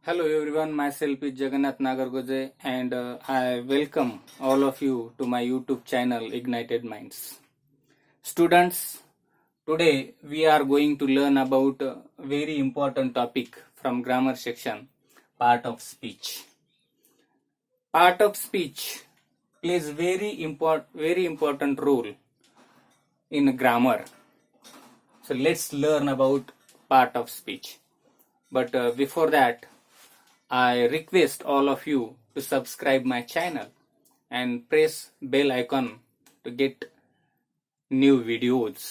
Hello everyone, myself is Jagannath Nagargoje and I welcome all of you to my YouTube channel Ignited Minds. Students, today we are going to learn about a very important topic from grammar section, part of speech. Part of speech plays very important role in grammar. So let's learn about part of speech. But before that, I request all of you to subscribe my channel and press bell icon to get new videos.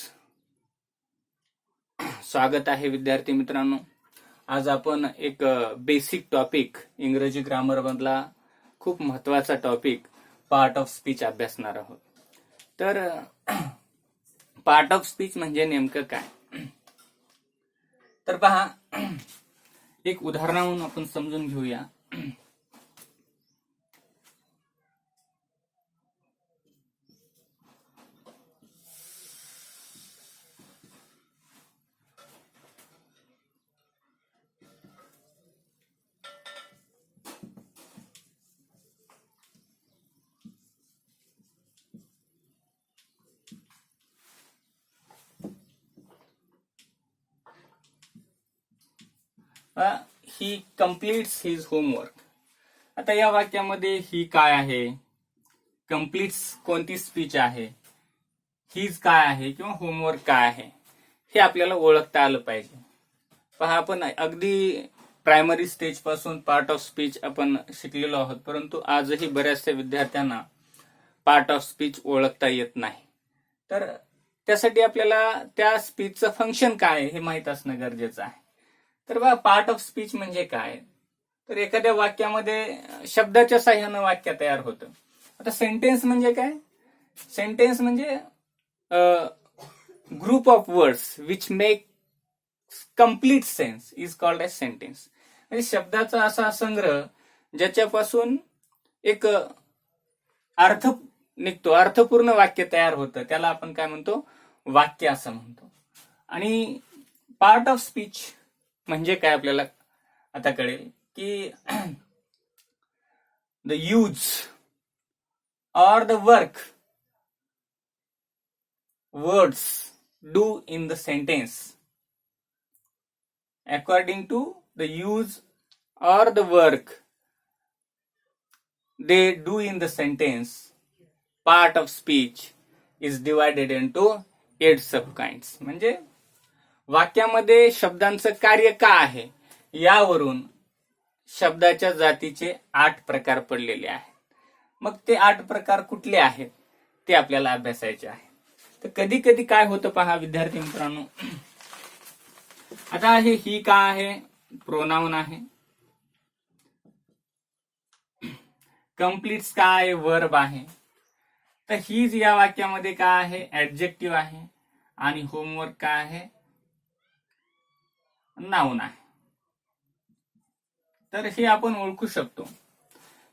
स्वागत आहे विद्यार्थी मित्रांनो. आज आपण एक basic topic इंग्रजी grammar मधला खूप महत्वाचा टॉपिक पार्ट ऑफ स्पीच अभ्यासणार आहोत. तर पार्ट ऑफ स्पीच म्हणजे नेमकं काय? तर पहा, एक उदाहरणावरून आपण समजून घेऊया. ही कम्प्लीट्स हिज होमवर्क. आता या वाक्यामध्ये ही काय आहे, कम्प्लीट्स कोणती स्पीच आहे, हिज काय आहे किंवा होमवर्क काय आहे हे आपल्याला ओळखता आलं पाहिजे. पहा, आपण अगदी प्रायमरी स्टेज पासून पार्ट ऑफ स्पीच आपण शिकलेलो आहोत, परंतु आजही बऱ्याचशा विद्यार्थ्यांना पार्ट ऑफ स्पीच ओळखता येत नाही. तर त्यासाठी आपल्याला त्या स्पीचचं फंक्शन काय हे माहीत असणं गरजेचं आहे. तर बघा, पार्ट ऑफ स्पीच म्हणजे काय? तर एखाद्या वाक्यामध्ये शब्दाच्या साह्यानं वाक्य तयार होतं. आता सेंटेन्स म्हणजे काय? सेंटेन्स म्हणजे group of words which make complete sense is called as sentence. म्हणजे शब्दाचा असा संग्रह ज्याच्यापासून एक अर्थ निघतो, अर्थपूर्ण वाक्य तयार होतं, त्याला आपण काय म्हणतो? वाक्य असं म्हणतो. आणि पार्ट ऑफ स्पीच म्हणजे काय आपल्याला आता कळेल की the use or the work words do in the sentence according to the use or the work they do in the sentence. Part of speech is divided into 8 subkinds. म्हणजे वाक्यामध्ये शब्दांचं कार्य का आहे यावरून शब्दाच्या जातीचे 8 प्रकार पडलेले आहेत. मग ते 8 प्रकार कुठले आहेत ते आपल्याला अभ्यासायचे आहे. तर कधी कधी काय होतं पहा विद्यार्थी मित्रांनो, आता हे ही का आहे? प्रोनाउन आहे. कम्प्लीट्स काय आहे? वर्ब आहे. तर हीच या वाक्यामध्ये काय आहे? ऍडजेक्टिव्ह आहे. आणि होमवर्क काय आहे? नाउन आहे. तर हे आपण ओळखू शकतो.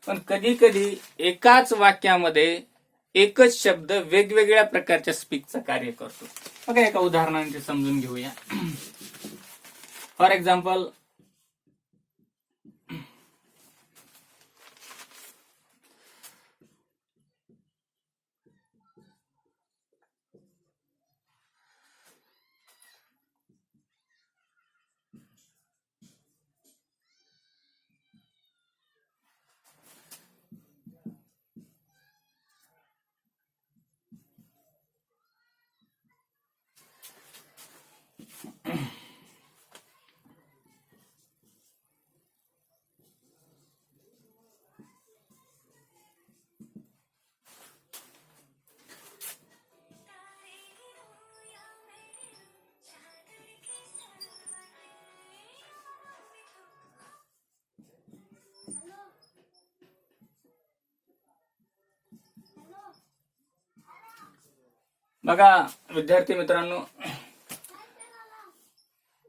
पण कधी कधी एकाच वाक्यामध्ये एकच शब्द वेगवेगळ्या प्रकारच्या स्पीचचं कार्य करतो. बघा, एका उदाहरणाने समजून घेऊया. फॉर एक्झाम्पल, बघा विद्यार्थी मित्रांनो,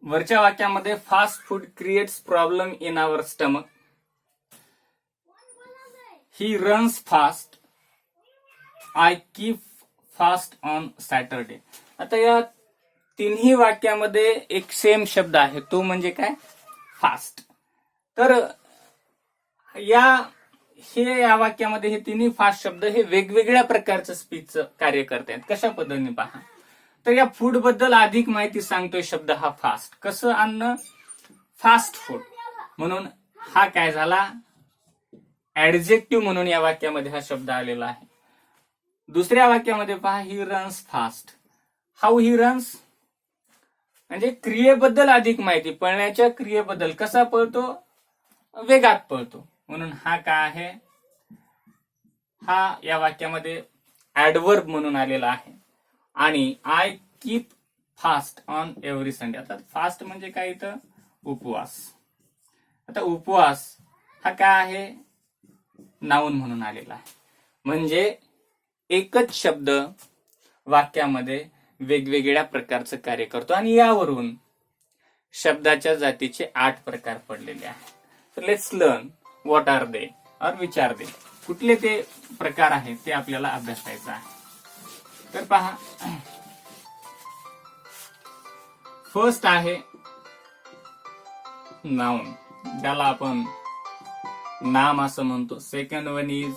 वरच्या वाक्यामध्ये fast food creates problem in our stomach. He runs fast. I keep fast on Saturday. आता या तिन्ही वाक्यामध्ये एक सेम शब्द आहे, तो म्हणजे काय? फास्ट. तर या वाक्यामध्ये हे तिन्ही फास्ट शब्द हे वेगवेगळ्या प्रकारचं स्पीचचं कार्य करतात. कशा पद्धतीने पहा, तर या फूड बद्दल अधिक माहिती सांगतोय शब्द हा फास्ट. कसं अन्न? Fast food. म्हणून हा काय झाला? ऍडजेक्टिव्ह म्हणून या वाक्यामध्ये हा शब्द आलेला आहे. दुसऱ्या वाक्यामध्ये पहा, ही runs fast. How he runs म्हणजे क्रियेबद्दल अधिक माहिती, पळण्याच्या क्रियेबद्दल. कसा पळतो? वेगात पळतो. म्हणून हा काय आहे? हा या वाक्यामध्ये ऍडवर्ब म्हणून आलेला आहे. आणि I keep fast on every Sunday. आता फास्ट म्हणजे काय? इथं उपवास. आता उपवास हा काय आहे? नाऊन म्हणून आलेला आहे. म्हणजे एकच शब्द वाक्यामध्ये वेगवेगळ्या प्रकारचं कार्य करतो. आणि यावरून शब्दाच्या जातीचे 8 प्रकार पडलेले आहेत. तर let's learn what are they और विचार दे. कुठले ते प्रकार आहेत ते आपल्याला अभ्यासायचं आहे. तर पहा, फर्स्ट आहे नाउन, ज्याला आपण नाम असं म्हणतो. सेकंड वन इज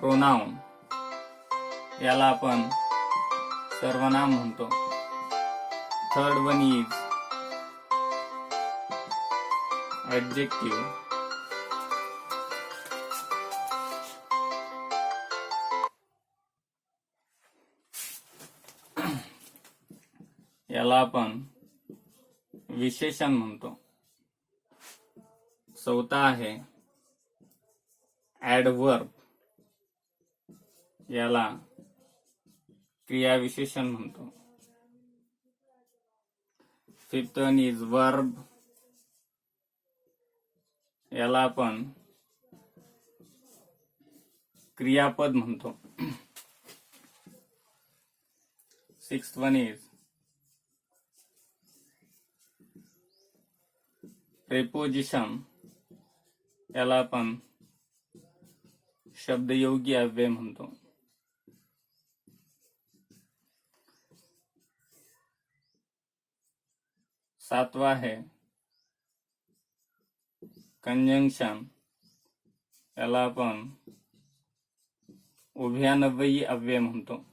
प्रोनाउन, याला आपण सर्वनाम म्हणतो. Third one is adjective. याला आपण विशेषण म्हणतो. चौथा आहे ऍडवर्ब, याला क्रियाविशेषण म्हणतो. फिफ्थ वन इज वर्ब, याला आपण क्रियापद म्हणतो. सिक्स्थ वन इज प्रेपोजिशन, याला आपण शब्दयोगी अव्यय म्हणतो. सातवा आहे कंजंक्शन, याला आपण उभयान्वयी अव्यय म्हणतो.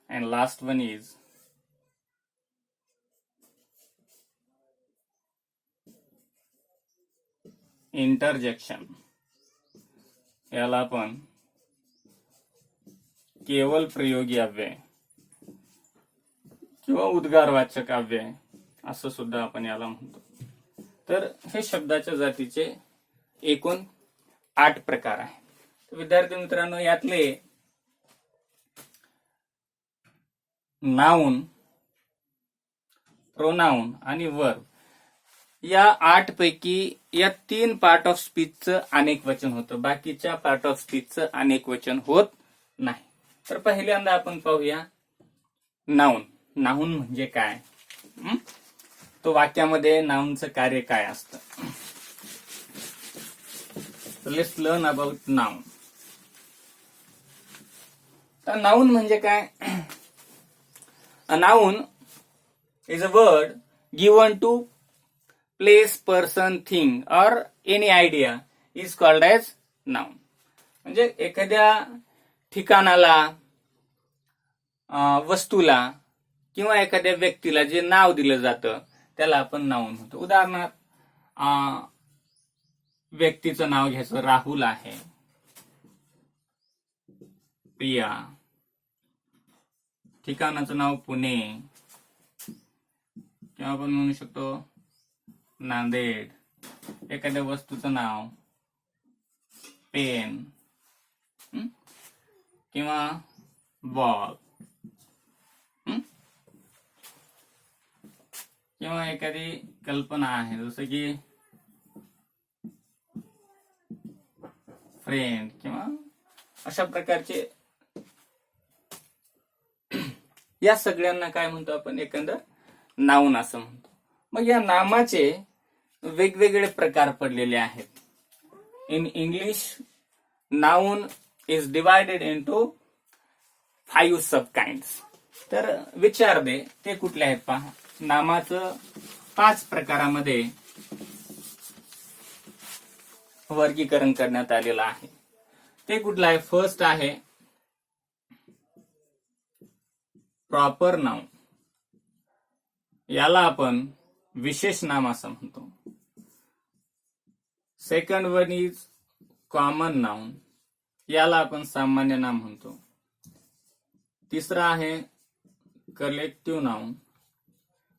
And last one is interjection, याला आपण केवल प्रयोगी अव्यय किंवा उद्गारवाचक अव्यय असं सुद्धा आपण याला म्हणतो. तर हे शब्दाच्या जातीचे एकूण 8 प्रकार आहेत. विद्यार्थी मित्रांनो, यातले नाउन, प्रोनाउन आणि वर्ब या 8 पैकी या 3 पार्ट ऑफ स्पीचचं अनेक वचन होतं. बाकीच्या पार्ट ऑफ स्पीचचं अनेक वचन होत नाही. तर पहिल्यांदा आपण पाहूया नाउन. नाउन म्हणजे काय? तो वाक्यामध्ये नाउनचं कार्य काय असतं. Let's learn about noun. तर नाउन म्हणजे काय? A noun is a word given to place, person, thing or any idea is called as noun. म्हणजे एखाद्या ठिकाणाला, वस्तूला किंवा एखाद्या व्यक्तीला जे नाव दिलं जातं त्याला आपण नाउन म्हणतो. उदाहरणार्थ, व्यक्तीचं नाव घ्यायचं, राहुल आहे, प्रिया. ठिकाणाचं नाव पुणे किंवा आपण म्हणू शकतो नांदेड. एखाद्या वस्तूचं नाव पेन किंवा बॉल किंवा एखादी कल्पना आहे, जसं की फ्रेंड किंवा अशा प्रकारचे. या सगळ्यांना काय म्हणतो आपण? एकंदर नाउन असं म्हणतो. मग या नामाचे वेगवेगळे प्रकार पडलेले आहेत. In English noun is divided into 5 sub kinds. तर विचार दे ते कुठले आहेत पहा. नामाचं 5 प्रकारामध्ये वर्गीकरण करण्यात आलेलं आहे. ते कुठलं आहे? फर्स्ट आहे प्रॉपर नाउन. याला आपण विशेष नाम असं म्हणतो. Second one is common noun. याला आपण सामान्य नाम म्हणतो. तिसरा आहे कलेक्टिव्ह नाउन.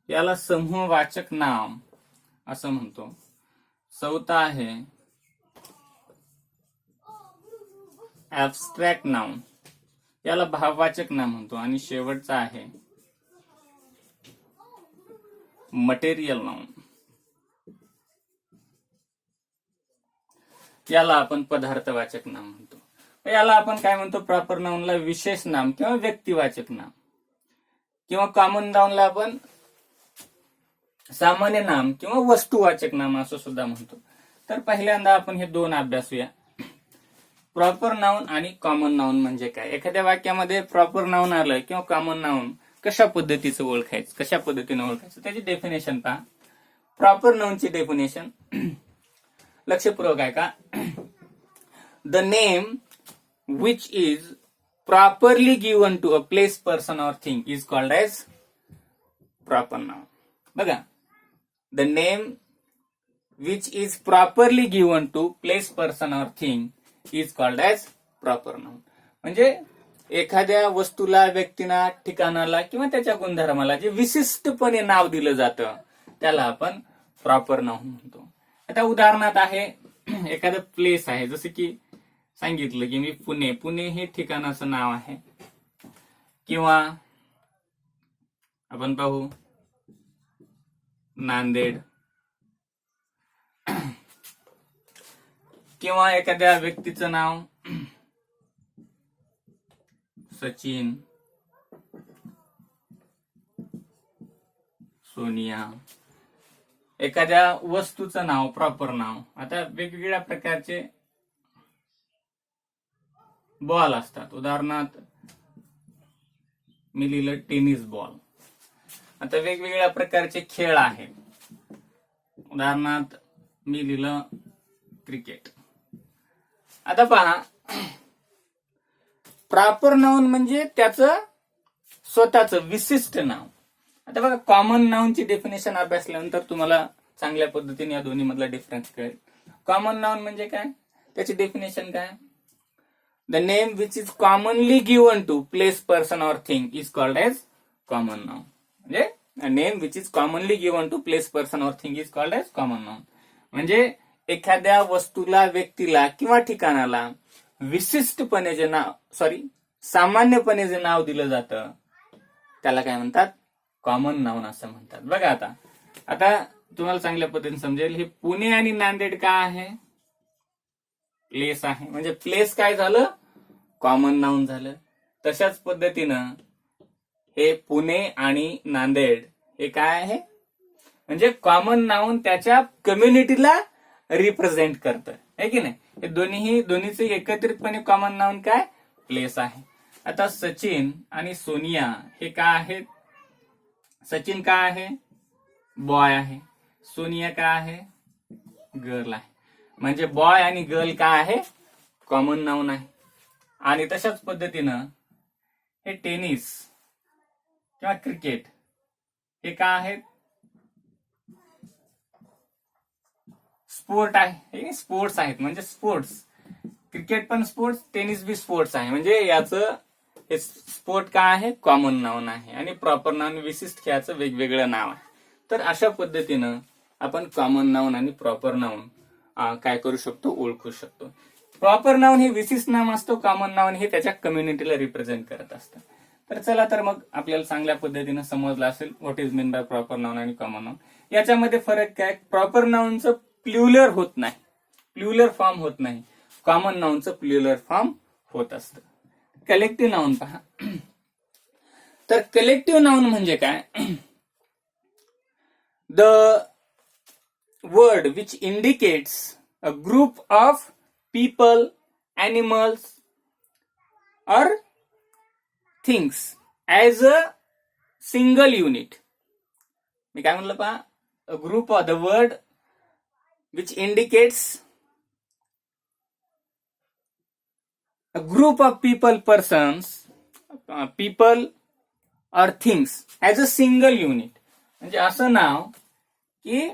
याला समूहवाचक नाम असं म्हणतो. चौथा आहे ऍब्स्ट्रॅक्ट नाउन. याला भाववाचक नाम म्हणतो. आणि शेवटचा आहे मटेरियल नाउन. याला आपण पदार्थवाचक नाम म्हणतो. याला आपण काय म्हणतो? प्रॉपर नाउनला विशेष नाम किंवा व्यक्तिवाचक नाम, किंवा कॉमन नाउनला आपण सामान्य नाम किंवा वस्तुवाचक नाम असं सुद्धा म्हणतो. तर पहिल्यांदा आपण हे दोन अभ्यासूया. प्रॉपर नाउन आणि कॉमन नाउन म्हणजे काय. एखाद्या वाक्यामध्ये प्रॉपर नाउन आलं किंवा कॉमन नाउन कशा पद्धतीचं ओळखायचं, कशा पद्धतीने ओळखायचं, त्याची डेफिनेशन पहा. प्रॉपर नाउनची डेफिनेशन लक्षपूर्वक आहे का. The name which is properly given to a place, person or thing is called as proper noun. बघा, the name which is properly given to place, person or thing is called as proper noun. म्हणजे एखाद्या वस्तूला, व्यक्तीला, ठिकाणाला किंवा त्याच्या गुणधर्माला जे विशिष्टपणे नाव दिलं जातं त्याला आपण प्रॉपर नाउन म्हणतो. आता उदाहरणात आहे एखादं प्लेस आहे, जसं की सांगितलं की मी पुणे. पुणे हे ठिकाणाचं नाव आहे. किंवा आपण पाहू नांदेड. किंवा एखाद्या व्यक्तीचं नाव सचिन, सोनिया. एखाद्या वस्तूचं नाव प्रॉपर नाव. आता वेगवेगळ्या प्रकारचे बॉल असतात. उदाहरणार्थ मी लिहिलं टेनिस बॉल. आता वेगवेगळ्या प्रकारचे खेळ आहेत. उदाहरणार्थ मी लिहिलं क्रिकेट. आता पहा, प्रॉपर नाउन म्हणजे त्याचं स्वतःचं विशिष्ट नाव. आता बघा, कॉमन नाउनची डेफिनेशन अभ्यासल्यानंतर तुम्हाला चांगल्या पद्धतीने या दोन्ही मधला डिफरन्स कळेल. कॉमन नाउन म्हणजे काय, त्याची डेफिनेशन काय. The name which is commonly given to place, person or thing is called as common noun. म्हणजे a name which is commonly given to place, person or thing is called as common noun. म्हणजे एखाद्या वस्तूला, व्यक्तीला किंवा ठिकाणाला विशिष्टपणे जे नाव, सामान्यपणे जे नाव दिलं जातं त्याला काय म्हणतात? कॉमन नाउन असं म्हणतात. बघा, आता तुम्हाला चांगल्या पद्धतीने समजेल. हे पुणे आणि नांदेड काय आहे? प्लेस आहे. म्हणजे प्लेस काय झालं? कॉमन नाउन झालं. तशाच पद्धतीनं हे पुणे आणि नांदेड हे काय आहे? म्हणजे कॉमन नाउन त्याच्या कम्युनिटीला रिप्रेझेंट करतं, आहे की नाही. हे दोन्हीचे एकत्रितपणे कॉमन नाउन काय? प्लेस आहे. आता सचिन आणि सोनिया हे काय आहेत? सचिन काय आहे? बॉय आहे. सोनिया काय आहे? गर्ल आहे. म्हणजे बॉय आणि गर्ल काय आहे? कॉमन नाउन आहे. आणि तशाच पद्धतीनं हे टेनिस किंवा क्रिकेट हे काय आहेत? स्पोर्ट आहे. हे स्पोर्ट्स आहेत. म्हणजे स्पोर्ट्स, क्रिकेट पण स्पोर्ट्स, टेनिस बी स्पोर्ट्स आहे. म्हणजे याचं हे स्पोर्ट काय आहे? कॉमन नाउन आहे. आणि प्रॉपर नाउन विशिष्ट खेळाचं वेगवेगळं नाव आहे. तर अशा पद्धतीनं आपण कॉमन नाउन आणि प्रॉपर नाउन काय करू शकतो? ओळखू शकतो. प्रॉपर नाउन हे विशिष्ट नाम असतो. कॉमन नाउन हे त्याच्या कम्युनिटीला रिप्रेझेंट करत असतं. तर चला, तर मग आपल्याला चांगल्या पद्धतीने समजलं असेल what is mean by proper noun आणि कॉमन नाउन. याच्यामध्ये फरक काय? प्रॉपर नाउनचं प्ल्युरल होत नाही, प्ल्युरल फॉर्म होत नाही. कॉमन नाउनचं प्ल्युरल फॉर्म होत असतं. कलेक्टिव्ह नाउन पहा. तर कलेक्टिव्ह नाउन म्हणजे काय? The word which indicates a group of people, animals or things as a single unit. मी काय म्हणलं पहा, a group or the word which indicates a group of people, persons, people or things as a single unit. म्हणजे असं नाव की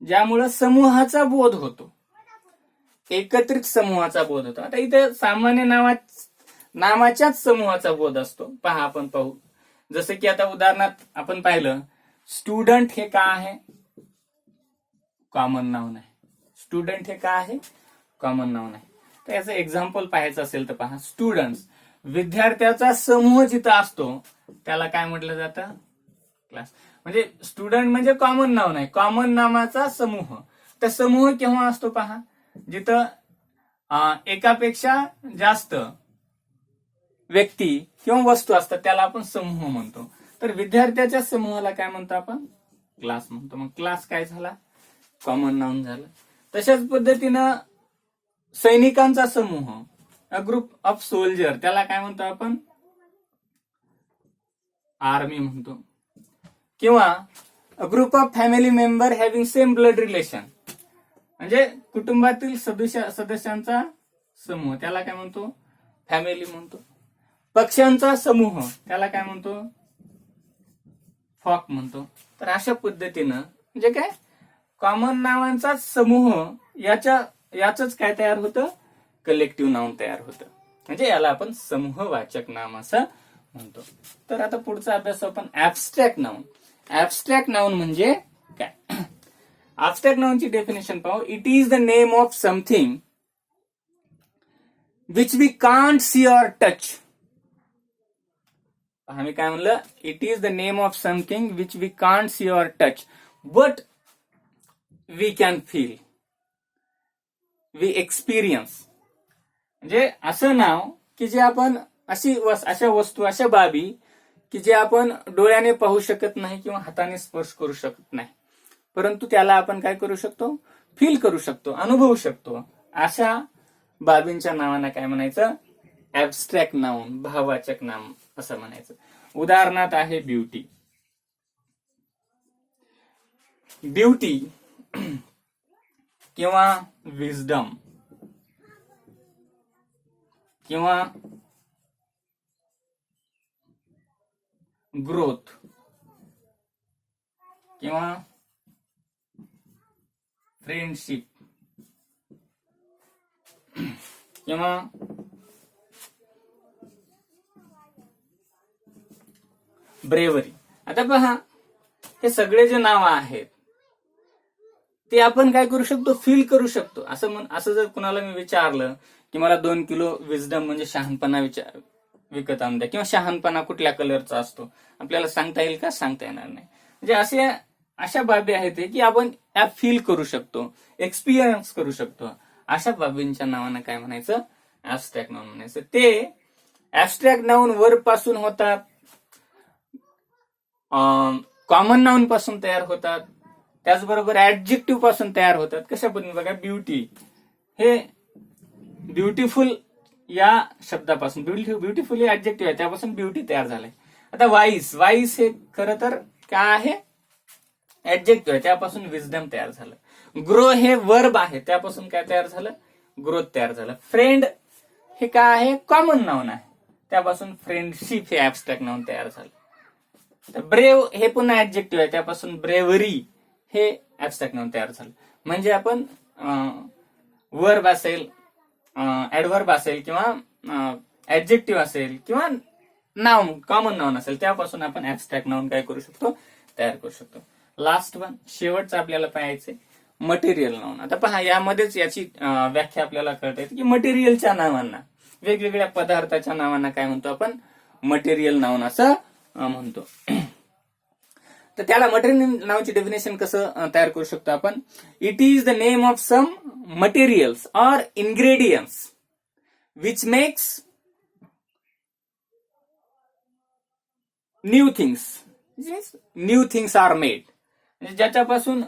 ज्यामुळं समूहाचा बोध होतो, एकत्रित समूहाचा बोध होतो. आता इथे सामान्य नामाच्याच समूहाचा बोध असतो. पहा, आपण पाहू. जसं की आता उदाहरणार्थ आपण पाहिलं, स्टुडंट हे का आहे? कॉमन नाउन आहे. स्टुडंट हे का आहे? कॉमन नाउन आहे. तर याचं एक्झाम्पल पाहायचं असेल तर पहा, स्टुडंट्स, विद्यार्थ्याचा समूह जिथं असतो त्याला काय म्हटलं जातं? क्लास. म्हणजे स्टुडंट म्हणजे कॉमन नाउन आहे, कॉमन नामाचा समूह. तर समूह केव्हा असतो पहा? जिथं एकापेक्षा जास्त व्यक्ती किंवा वस्तू असतात त्याला आपण समूह म्हणतो. तर विद्यार्थ्याच्या समूहाला काय म्हणतो आपण? क्लास म्हणतो. मग क्लास काय झाला? कॉमन नाउन झालं. तशाच पद्धतीनं सैनिकांचा समूह, अ ग्रुप ऑफ सोल्जर, त्याला काय म्हणतो आपण? आर्मी म्हणतो. किंवा a group of family member having same blood relation, म्हणजे कुटुंबातील सदस्यांचा समूह, त्याला काय म्हणतो? फॅमिली म्हणतो. पक्ष्यांचा समूह त्याला काय म्हणतो? फॉक म्हणतो. तर अशा पद्धतीनं म्हणजे काय, कॉमन नावांचा समूह याच काय तयार होतं? कलेक्टिव्ह नाउन तयार होतं. म्हणजे याला आपण समूहवाचक नाम असं म्हणतो. तर आता पुढचा अभ्यास आपण ऍबस्ट्रॅक्ट नाउन. ऍबस्ट्रॅक्ट नाउन म्हणजे काय? ऍबस्ट्रॅक्ट नाउनची डेफिनेशन पाहू. It is the name of something which we can't see or touch. आम्ही काय म्हणलं? It is the name of something which we can't see or touch but we can feel, we experience. म्हणजे असं नाव की जे आपण अशा वस्तू, अशा बाबी की जे आपण डोळ्याने पाहू शकत नाही किंवा हाताने स्पर्श करू शकत नाही, परंतु त्याला आपण काय करू शकतो? फील करू शकतो, अनुभवू शकतो. अशा बाबींच्या नावांना काय म्हणायचं? ऍबस्ट्रॅक्ट नाउन, भाववाचक नाम असं म्हणायचं. उदाहरणार्थ आहे ब्युटी. ब्युटी किंवा विजडम किंवा ग्रोथ किंवा फ्रेंडशिप किंवा ब्रेवरी. आता पहा, हे सगळे जे नाव आहेत ते आपण काय करू शकतो? फील करू शकतो. असं जर कुणाला मी विचारलं की मला 2 किलो विजडम म्हणजे शहाणपणा विकत आणून द्या, किंवा शहाणपणा कुठल्या कलरचा असतो, आपल्याला सांगता येईल का? सांगता येणार नाही. म्हणजे अशा बाबी आहेत की आपण फील करू शकतो, एक्सपिरियन्स करू शकतो. अशा बाबींच्या नावानं काय म्हणायचं? ऍबस्ट्रॅक्ट नाउन म्हणायचं. ते ऍबस्ट्रॅक्ट नाउन वर्ब पासून होतात, कॉमन नाउन पासून तयार होतात, त्याचबरोबर ऍडजेक्टिव्ह पासून तयार होतात. कशा पद्धतीने बघा, ब्युटी हे ब्युटिफुल या शब्दापासून, ब्युटिफुल हे ऍडजेक्टिव्ह आहे, त्यापासून ब्युटी तयार झालंय. आता वाईस हे खरं तर काय आहे? ऍडजेक्टिव्ह आहे, त्यापासून विजडम तयार झालं. ग्रो हे वर्ब आहे, त्यापासून काय तयार झालं? ग्रोथ तयार झालं. फ्रेंड हे काय आहे? कॉमन नाउन आहे, त्यापासून फ्रेंडशिप हे ऍबस्ट्रॅक्ट नाउन तयार झालं. ब्रेव हे पुन्हा ऍडजेक्टिव्ह आहे, त्यापासून ब्रेवरी हे ऍबस्ट्रॅक्ट नाउन तयार झालं. म्हणजे आपण वर्ब असेल, ऍडवर्ब असेल किंवा ऍडजेक्टिव्ह असेल किंवा नाउन, कॉमन नाउन असेल, त्यापासून आपण ऍबस्ट्रॅक्ट नाउन काय करू शकतो? तयार करू शकतो. लास्ट वन, शेवटचं आपल्याला पाहायचंय मटेरियल नाउन. आता पहा, यामध्येच याची व्याख्या आपल्याला कळता येते की मटेरियलच्या नावांना, वेगवेगळ्या पदार्थाच्या नावांना काय म्हणतो आपण? मटेरियल नाउन असं म्हणतो. तर त्याला मटेरियल नावाची डेफिनेशन कसं तयार करू शकतो आपण? It is the name of some materials or ingredients which makes new things are made. म्हणजे ज्याच्यापासून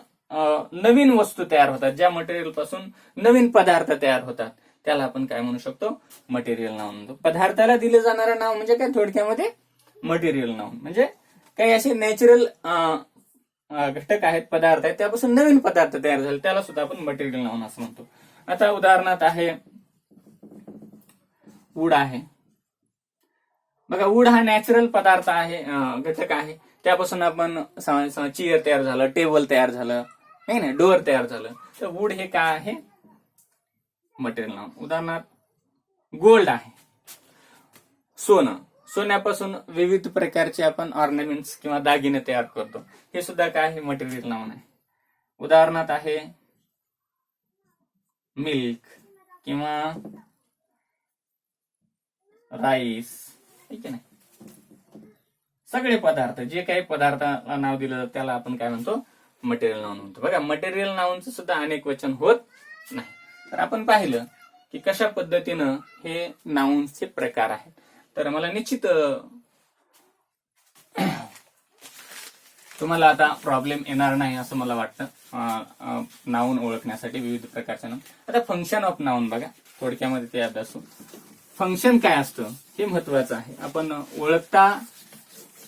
नवीन वस्तू तयार होतात, ज्या मटेरियल पासून नवीन पदार्थ तयार होतात, त्याला आपण काय म्हणू शकतो? मटेरियल नाउन म्हणतो. पदार्थाला दिलं जाणारं नाव म्हणजे काय? थोडक्यामध्ये मटेरियल नाउन म्हणजे काही असे नॅचरल घटक आहेत, पदार्थ आहेत, त्यापासून नवीन पदार्थ तयार झाले त्याला सुद्धा आपण मटेरियल नाउन असं म्हणतो. आता उदाहरणार्थ आहे वूड आहे. बघा, वूड हा नॅचरल पदार्थ आहे, घटक आहे. त्यापासून आपण चेअर तयार झालं, टेबल तयार झालं, आहे ना, डोअर तयार झालं. तर वूड हे काय आहे? Material noun. उदाहरणार्थ गोल्ड आहे, सोनं. सोन्यापासून विविध प्रकारचे आपण ऑर्नामेंट्स किंवा दागिने तयार करतो. हे सुद्धा काय आहे? मटेरियल नाउन आहे. उदाहरणार्थ आहे मिल्क किंवा राईस, ठीक आहे ना. सगळे पदार्थ, जे काही पदार्थाला नाव दिलं जातं त्याला आपण काय म्हणतो? मटेरियल नाउन म्हणतो. बघा, मटेरियल नाउनचं सुद्धा अनेक वचन होत नाही. तर आपण पाहिलं की कशा पद्धतीनं हे नाउन्सचे प्रकार आहेत. तर मला निश्चित तुम्हाला आता प्रॉब्लेम येणार नाही असं मला वाटतं नाउन ओळखण्यासाठी, विविध प्रकारचे नाउन. आता फंक्शन ऑफ नाउन बघा, थोडक्यामध्ये ते अभ्यासू. फंक्शन काय असतं हे महत्वाचं आहे. आपण ओळखता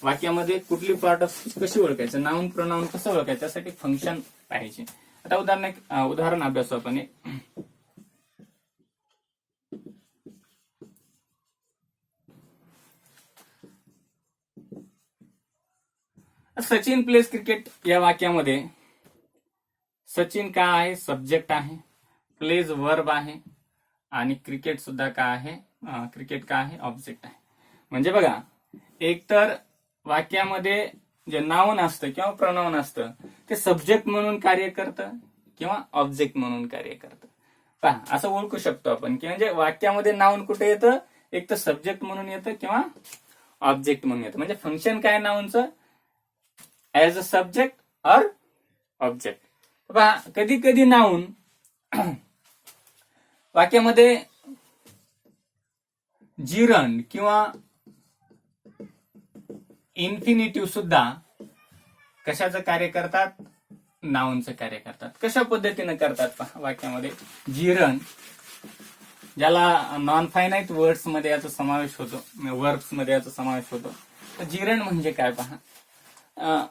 वाक्यामध्ये कुठली पार्ट ऑफ कशी ओळखायचं, नाउन प्रोनाउन कसं ओळखायचं, त्यासाठी फंक्शन पाहिजे. आता उदाहरण अभ्यासू आपण. सचिन प्लेज क्रिकेट या वाक्यामध्ये सचिन काय आहे? सब्जेक्ट आहे. प्लेज वर्ब आहे आणि क्रिकेट सुद्धा काय आहे? क्रिकेट काय आहे? ऑब्जेक्ट आहे. म्हणजे बघा, एकतर वाक्यामध्ये जे नाउन असतं किंवा प्रोनाउन असतं ते सब्जेक्ट म्हणून कार्य करतं किंवा ऑब्जेक्ट म्हणून कार्य करतं. पहा, असं ओळखू शकतो आपण की म्हणजे वाक्यामध्ये नाउन कुठे येतं? एक तर सब्जेक्ट म्हणून येतं किंवा ऑब्जेक्ट म्हणून येतं. म्हणजे फंक्शन काय नाउनचं? ऍज अ सब्जेक्ट और ऑब्जेक्ट. पहा, कधी कधी नाउन वाक्यामध्ये जिरंड किंवा इन्फिनिटिव्ह सुद्धा कशाचं कार्य करतात? नाउनचं कार्य करतात. कशा पद्धतीने करतात? पहा, वाक्यामध्ये जिरंड, ज्याला नॉन फायनाईट वर्ड्स मध्ये याचा समावेश होतो, वर्ब्स मध्ये याचा समावेश होतो. तर जिरंड म्हणजे काय? पहा,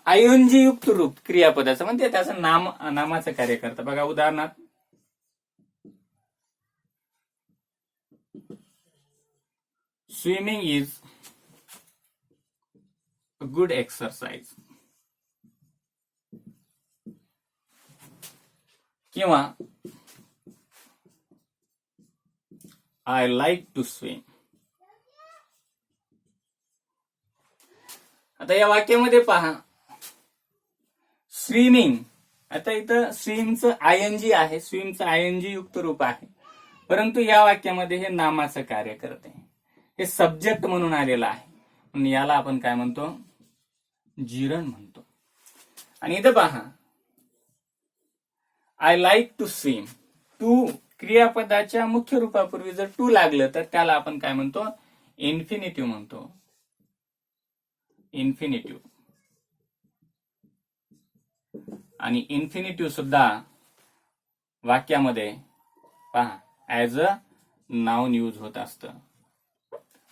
आयएनजी युक्त रूप क्रियापदाचं, म्हणजे त्याचं नामाचं कार्य करतं. बघा, उदाहरणार्थ swimming is a good exercise किंवा आय लाईक टू स्विम. आता या वाक्यामध्ये पहा, स्विमिंग, आता इथं स्विमचं आयएनजी आहे, स्विमचं आयएनजी युक्त रूप आहे, परंतु या वाक्यामध्ये हे नामाचं कार्य करते, हे सब्जेक्ट म्हणून आलेलं आहे, म्हणून याला आपण काय म्हणतो? जिरंड म्हणतो. आणि इथं पहा, I like to swim, to क्रियापदाच्या मुख्य रूपापूर्वी जर टू लागलं तर त्याला आपण काय म्हणतो? इन्फिनिटिव्ह म्हणतो. इन्फिनिटिव्ह. आणि इन्फिनिटिव्ह सुद्धा वाक्यामध्ये पहा ऍज अ नाउन यूज होत असतं.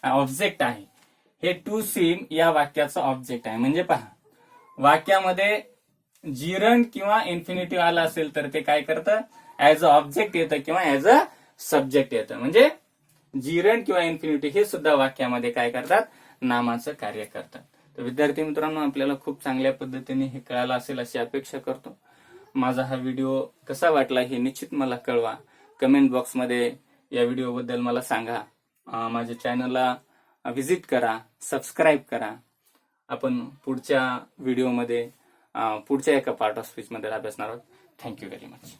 ऑब्जेक्ट आहे, हे टू स्विम या वाक्याचं ऑब्जेक्ट आहे. म्हणजे पहा, वाक्यामध्ये जिरंड किंवा इन्फिनिटिव्ह आला असेल तर ते काय करतं? ऍज अ ऑब्जेक्ट येतं किंवा ऍज अ सब्जेक्ट येतं. म्हणजे जिरंड किंवा इन्फिनिटिव्ह हे सुद्धा वाक्यामध्ये काय करतात? नामाचं कार्य करतात. तर विद्यार्थी मित्रांनो, आपल्याला खूप चांगल्या पद्धतीने हे कळालं असेल अशी अपेक्षा करतो. माझा हा व्हिडिओ कसा वाटला हे निश्चित मला कळवा. कमेंट बॉक्समध्ये या व्हिडिओबद्दल मला सांगा. माझ्या चॅनलला व्हिजिट करा, सबस्क्राईब करा. आपण पुढच्या व्हिडिओमध्ये पुढच्या एका पार्ट ऑफ स्पीच मध्ये अभ्यासणार आहोत. Thank you very much.